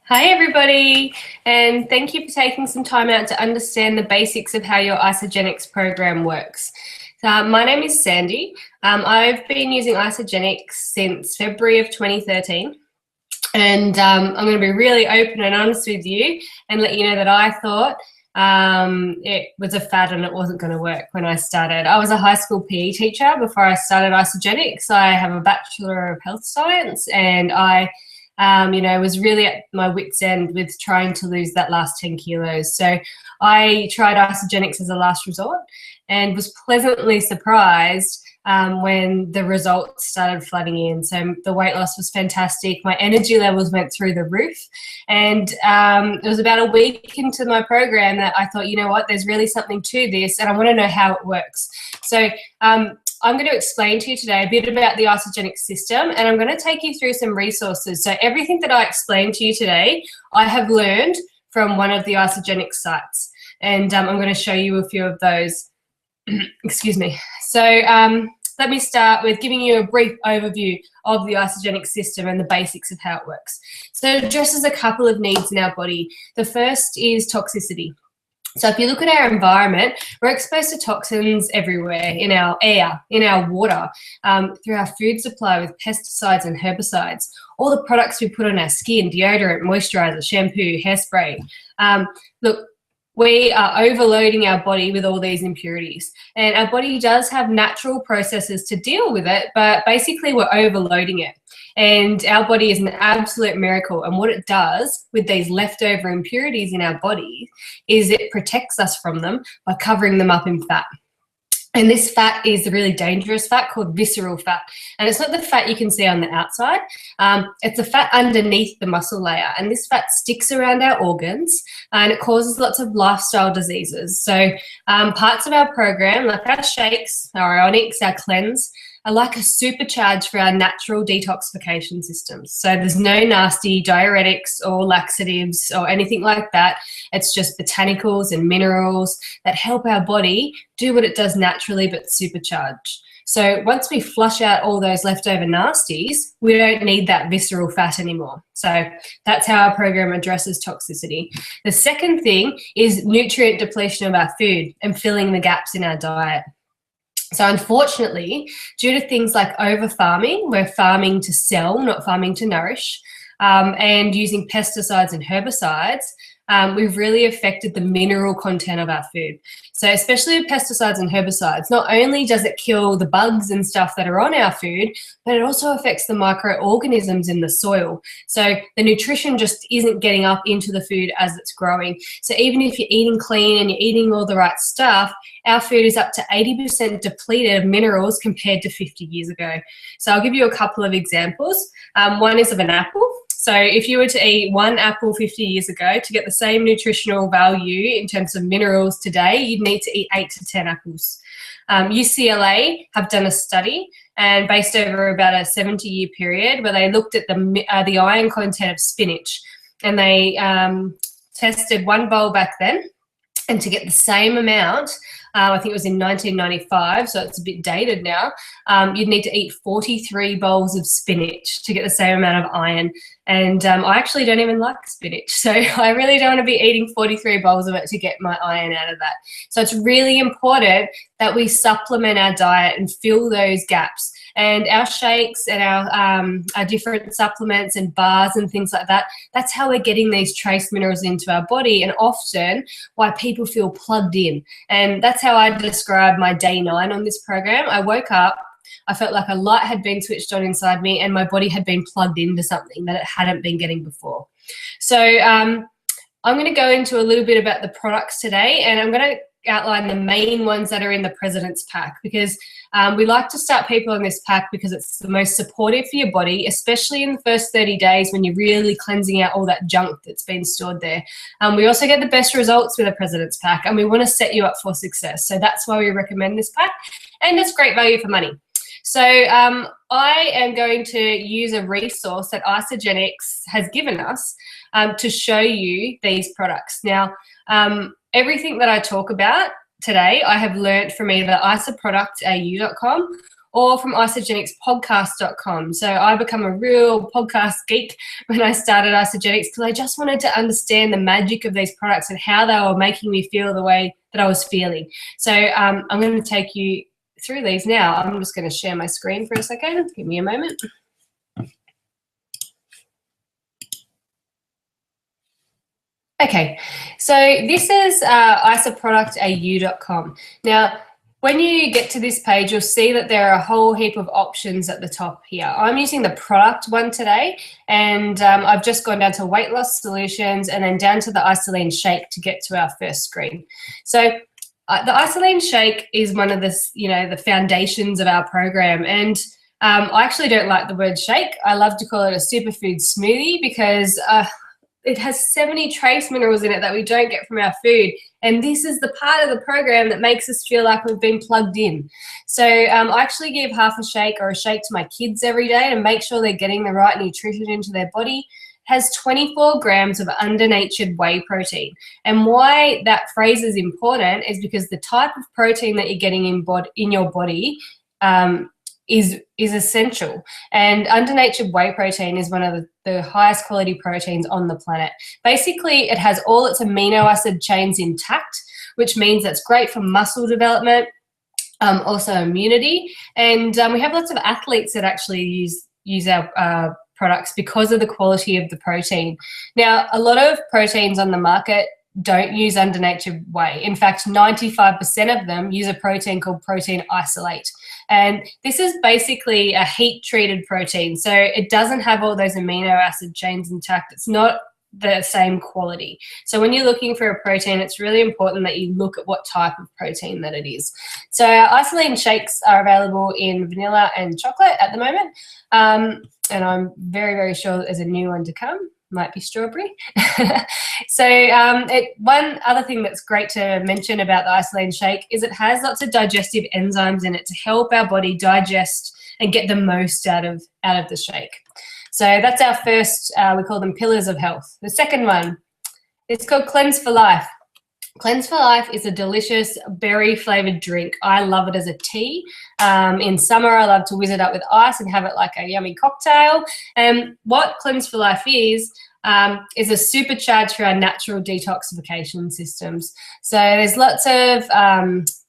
Hi everybody, and thank you for taking some time out to understand the basics of how your Isagenix program works. My name is Sandy. I've been using Isagenix since February of 2013, and I'm going to be really open and honest with you and let you know that I thought it was a fad and it wasn't going to work when I started. I was a high school PE teacher before I started Isagenix. I have a Bachelor of Health Science, and I was really at my wit's end with trying to lose that last 10 kilos. So I tried Isagenix as a last resort and was pleasantly surprised when the results started flooding in. So the weight loss was fantastic. My energy levels went through the roof. And it was about a week into my program that I thought, you know what, there's really something to this and I want to know how it works. So I'm going to explain to you today a bit about the Isagenix system, and I'm going to take you through some resources. So everything that I explained to you today, I have learned from one of the Isagenix sites, and I'm going to show you a few of those. Excuse me. So let me start with giving you a brief overview of the Isagenix system and the basics of how it works. So it addresses a couple of needs in our body. The first is toxicity. So if you look at our environment, we're exposed to toxins everywhere, in our air, in our water, through our food supply with pesticides and herbicides, all the products we put on our skin, deodorant, moisturizer, shampoo, hairspray. Look, we are overloading our body with all these impurities, and our body does have natural processes to deal with it, but basically we're overloading it. And our body is an absolute miracle. And what it does with these leftover impurities in our body is it protects us from them by covering them up in fat. And this fat is a really dangerous fat called visceral fat. And it's not the fat you can see on the outside. It's the fat underneath the muscle layer. And this fat sticks around our organs and it causes lots of lifestyle diseases. So parts of our program, like our shakes, our ionics, our cleanse, are like a supercharge for our natural detoxification systems. So there's no nasty diuretics or laxatives or anything like that. It's just botanicals and minerals that help our body do what it does naturally but supercharged. So once we flush out all those leftover nasties, we don't need that visceral fat anymore. So that's how our program addresses toxicity. The second thing is nutrient depletion of our food and filling the gaps in our diet. So unfortunately, due to things like over-farming, we're farming to sell, not farming to nourish, and using pesticides and herbicides, we've really affected the mineral content of our food. So especially with pesticides and herbicides, not only does it kill the bugs and stuff that are on our food, but it also affects the microorganisms in the soil. So the nutrition just isn't getting up into the food as it's growing. So even if you're eating clean and you're eating all the right stuff, our food is up to 80% depleted of minerals compared to 50 years ago. So I'll give you a couple of examples. One is of an apple. So if you were to eat one apple 50 years ago, to get the same nutritional value in terms of minerals today, you'd need to eat 8 to 10 apples. UCLA have done a study, and based over about a 70-year period, where they looked at the iron content of spinach, and they tested one bowl back then, and to get the same amount, I think it was in 1995, so it's a bit dated now, you'd need to eat 43 bowls of spinach to get the same amount of iron. And I actually don't even like spinach, so I really don't want to be eating 43 bowls of it to get my iron out of that. So it's really important that we supplement our diet and fill those gaps. And our shakes and our different supplements and bars and things like that, that's how we're getting these trace minerals into our body, and often why people feel plugged in. And that's how I describe my day 9 on this program. I woke up, I felt like a light had been switched on inside me and my body had been plugged into something that it hadn't been getting before. So I'm going to go into a little bit about the products today, and I'm going to outline the main ones that are in the President's Pack, because we like to start people on this pack because it's the most supportive for your body, especially in the first 30 days when you're really cleansing out all that junk that's been stored there. We also get the best results with a President's Pack, and we want to set you up for success. So that's why we recommend this pack, and it's great value for money. So I am going to use a resource that Isagenix has given us to show you these products. Now, everything that I talk about today, I have learned from either isaproductau.com or from isagenixpodcast.com. So I become a real podcast geek when I started Isagenix because I just wanted to understand the magic of these products and how they were making me feel the way that I was feeling. So I'm going to take you through these now. I'm just going to share my screen for a second. Give me a moment. Okay, so this is isaproductau.com. Now, when you get to this page, you'll see that there are a whole heap of options at the top here. I'm using the product one today, and I've just gone down to weight loss solutions and then down to the Isoline shake to get to our first screen. So the Isoline shake is one of the, the foundations of our program, and I actually don't like the word shake. I love to call it a superfood smoothie because it has 70 trace minerals in it that we don't get from our food. And this is the part of the program that makes us feel like we've been plugged in. So I actually give half a shake or a shake to my kids every day to make sure they're getting the right nutrition into their body. It has 24 grams of under-natured whey protein. And why that phrase is important is because the type of protein that you're getting in your body is essential. And under-natured whey protein is one of the highest quality proteins on the planet. Basically, it has all its amino acid chains intact, which means it's great for muscle development, also immunity. And we have lots of athletes that actually use our products because of the quality of the protein. Now, a lot of proteins on the market don't use under-natured whey. In fact, 95% of them use a protein called protein isolate. And this is basically a heat-treated protein. So it doesn't have all those amino acid chains intact. It's not the same quality. So when you're looking for a protein, it's really important that you look at what type of protein that it is. So our Isoline shakes are available in vanilla and chocolate at the moment. And I'm very, very sure that there's a new one to come. Might be strawberry. So one other thing that's great to mention about the Isoline shake is it has lots of digestive enzymes in it to help our body digest and get the most out of the shake. So that's our first, we call them pillars of health. The second one, it's called Cleanse for Life. Cleanse for Life is a delicious berry flavored drink. I love it as a tea. In summer, I love to whiz it up with ice and have it like a yummy cocktail. And what Cleanse for Life is a supercharge for our natural detoxification systems. So there's lots of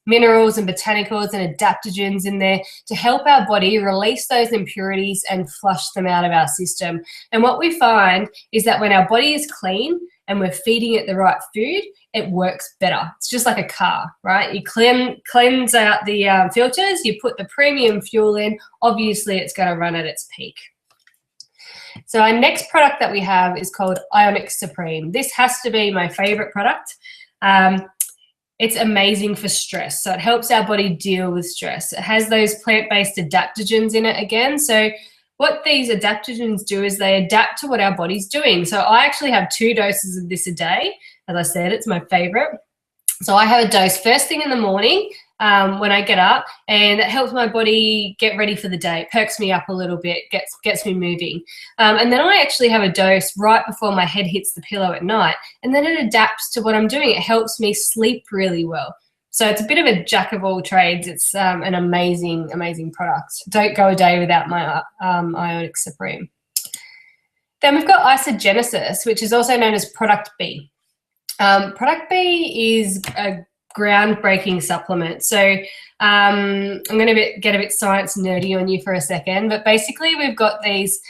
minerals and botanicals and adaptogens in there to help our body release those impurities and flush them out of our system. And what we find is that when our body is clean and we're feeding it the right food, it works better. It's just like a car, right? You cleanse out the filters, you put the premium fuel in, obviously it's going to run at its peak. So our next product that we have is called Ionic Supreme. This has to be my favorite product. It's amazing for stress. So it helps our body deal with stress. It has those plant-based adaptogens in it again. So what these adaptogens do is they adapt to what our body's doing. So I actually have 2 doses of this a day. As I said, it's my favorite. So I have a dose first thing in the morning when I get up, and it helps my body get ready for the day. It perks me up a little bit, gets me moving. And then I actually have a dose right before my head hits the pillow at night, and then it adapts to what I'm doing. It helps me sleep really well. So it's a bit of a jack of all trades. It's an amazing, amazing product. Don't go a day without my Ionic Supreme. Then we've got Isagenesis, which is also known as Product B. Product B is a groundbreaking supplement. So I'm going to get a bit science nerdy on you for a second, but basically we've got these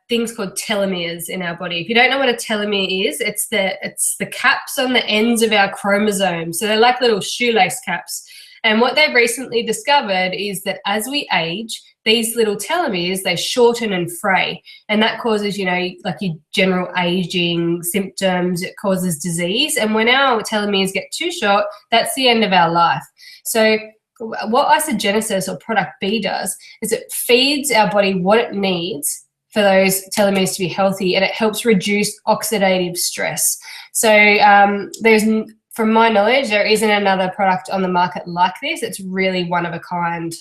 things called telomeres in our body. If you don't know what a telomere is, it's the caps on the ends of our chromosomes. So they're like little shoelace caps. And what they've recently discovered is that as we age, these little telomeres, they shorten and fray. And that causes, like your general aging symptoms. It causes disease. And when our telomeres get too short, that's the end of our life. So what Isagenesis or Product B does is it feeds our body what it needs for those telomeres to be healthy, and it helps reduce oxidative stress. So from my knowledge, there isn't another product on the market like this. It's really one of a kind.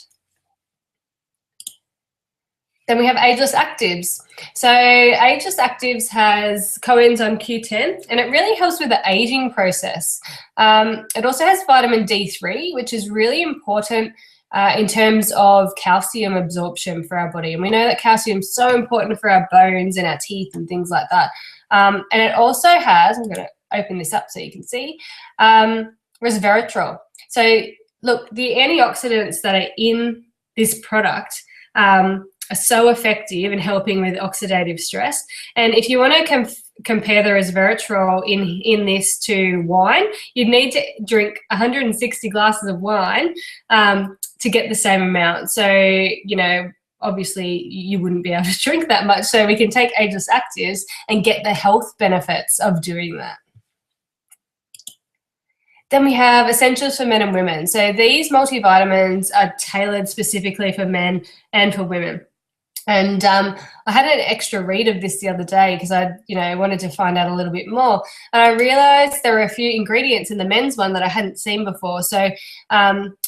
Then we have Ageless Actives. So Ageless Actives has coenzyme Q10, and it really helps with the aging process. It also has vitamin D3, which is really important in terms of calcium absorption for our body. And we know that calcium is so important for our bones and our teeth and things like that. And it also has, I'm going to open this up so you can see, resveratrol. So look, the antioxidants that are in this product are so effective in helping with oxidative stress. And if you want to compare the resveratrol in this to wine, you'd need to drink 160 glasses of wine to get the same amount. So, you know, obviously you wouldn't be able to drink that much. So we can take Ageless Actives and get the health benefits of doing that. Then we have essentials for men and women. So these multivitamins are tailored specifically for men and for women. And I had an extra read of this the other day because I, wanted to find out a little bit more. And I realized there were a few ingredients in the men's one that I hadn't seen before. So,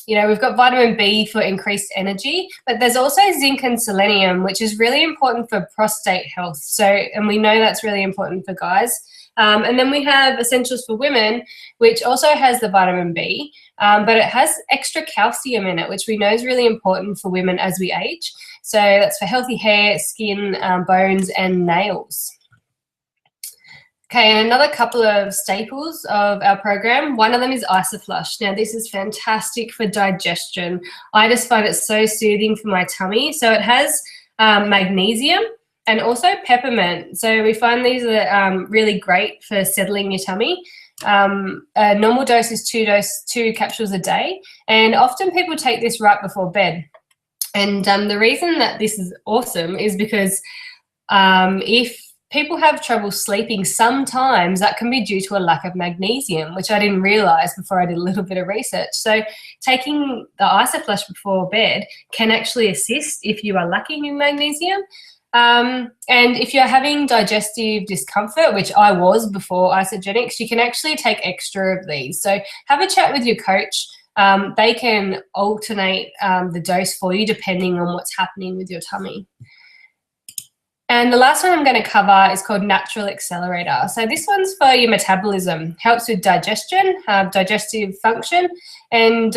we've got vitamin B for increased energy, but there's also zinc and selenium, which is really important for prostate health. So, and we know that's really important for guys. And then we have essentials for women, which also has the vitamin B, but it has extra calcium in it, which we know is really important for women as we age. So that's for healthy hair, skin, bones, and nails. Okay, and another couple of staples of our program, one of them is Isoflush. Now, this is fantastic for digestion. I just find it so soothing for my tummy. So it has magnesium and also peppermint. So we find these are really great for settling your tummy. A normal dose is 2 capsules a day, and often people take this right before bed. And the reason that this is awesome is because if people have trouble sleeping, sometimes that can be due to a lack of magnesium, which I didn't realize before I did a little bit of research. So taking the Isoflush before bed can actually assist if you are lacking in magnesium. And if you're having digestive discomfort, which I was before Isagenix, you can actually take extra of these. So have a chat with your coach. They can alternate the dose for you depending on what's happening with your tummy. And the last one I'm going to cover is called Natural Accelerator. So this one's for your metabolism, helps with digestion, digestive function, and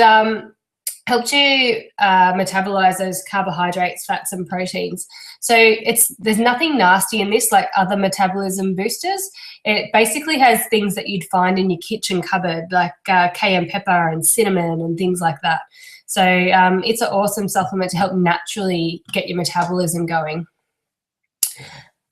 helps you metabolize those carbohydrates, fats, and proteins. So there's nothing nasty in this like other metabolism boosters. It basically has things that you'd find in your kitchen cupboard, like cayenne pepper and cinnamon and things like that. So it's an awesome supplement to help naturally get your metabolism going.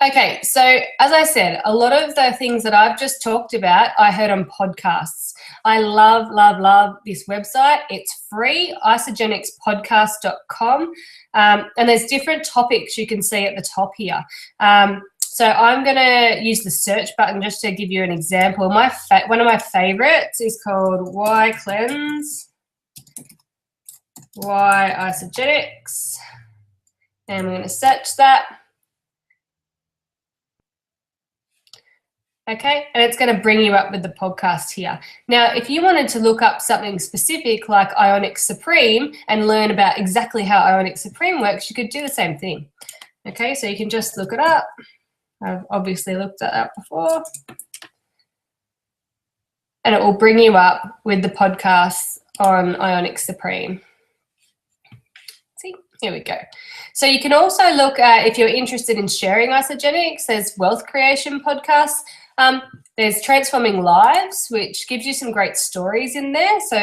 Okay, so as I said, a lot of the things that I've just talked about, I heard on podcasts. I love, love, love this website. It's free, isagenixpodcast.com, and there's different topics you can see at the top here. So I'm going to use the search button just to give you an example. One of my favorites is called Why Cleanse, Why Isagenix, and I'm going to search that. Okay, and it's going to bring you up with the podcast here. Now, if you wanted to look up something specific like Ionix Supreme and learn about exactly how Ionix Supreme works, you could do the same thing. Okay, so you can just look it up. I've obviously looked it up before. And it will bring you up with the podcasts on Ionix Supreme. See, here we go. So you can also look at, if you're interested in sharing Isagenix, there's Wealth Creation podcasts. There's Transforming Lives, which gives you some great stories in there. So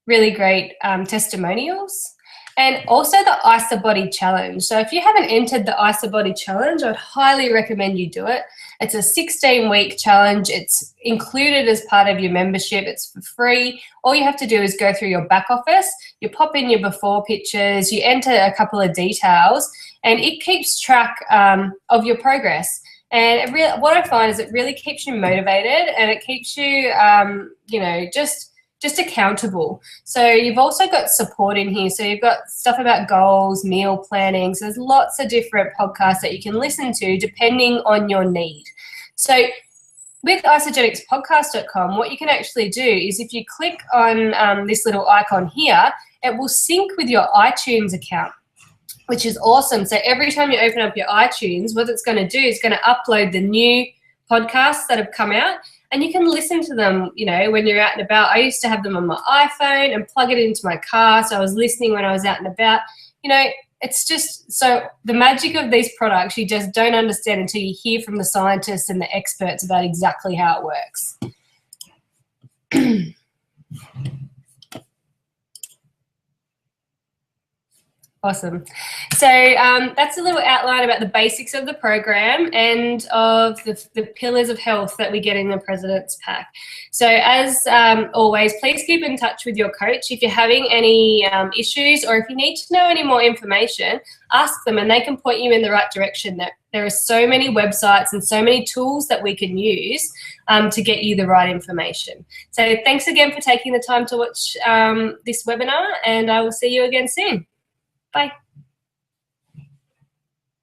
really great testimonials. And also the IsaBody Challenge. So if you haven't entered the IsaBody Challenge, I'd highly recommend you do it. It's a 16-week challenge. It's included as part of your membership. It's for free. All you have to do is go through your back office. You pop in your before pictures. You enter a couple of details, and it keeps track of your progress. And what I find is it really keeps you motivated, and it keeps you, just accountable. So you've also got support in here. So you've got stuff about goals, meal planning. So there's lots of different podcasts that you can listen to depending on your need. So with isagenixpodcast.com, what you can actually do is if you click on this little icon here, it will sync with your iTunes account, which is awesome. So every time you open up your iTunes, what it's going to do is going to upload the new podcasts that have come out, and you can listen to them, you know, when you're out and about. I used to have them on my iPhone and plug it into my car, so I was listening when I was out and about. You know, it's just, so the magic of these products you just don't understand until you hear from the scientists and the experts about exactly how it works. Awesome. So that's a little outline about the basics of the program and of the pillars of health that we get in the President's Pack. So as always, please keep in touch with your coach. If you're having any issues, or if you need to know any more information, ask them and they can point you in the right direction. There are so many websites and so many tools that we can use to get you the right information. So thanks again for taking the time to watch this webinar, and I will see you again soon. Bye.